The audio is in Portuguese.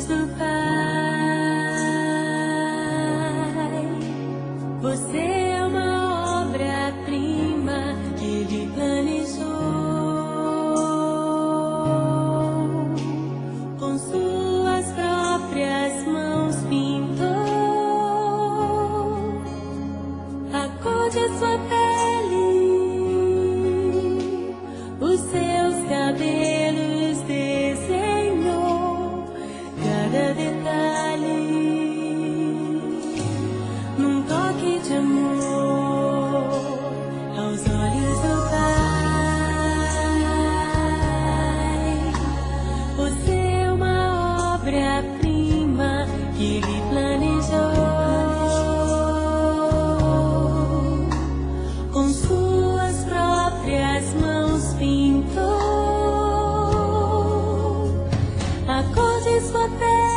olhos do Pai. Você é uma obra-prima que Ele planejou. Com suas próprias mãos pintou a cor de sua pele, os seus cabelos desenhou cada detalhe, num toque de amor aos olhos do Pai. Você é uma obra-prima que Ele planejou. Com suas próprias mãos pintou a cor de sua pele,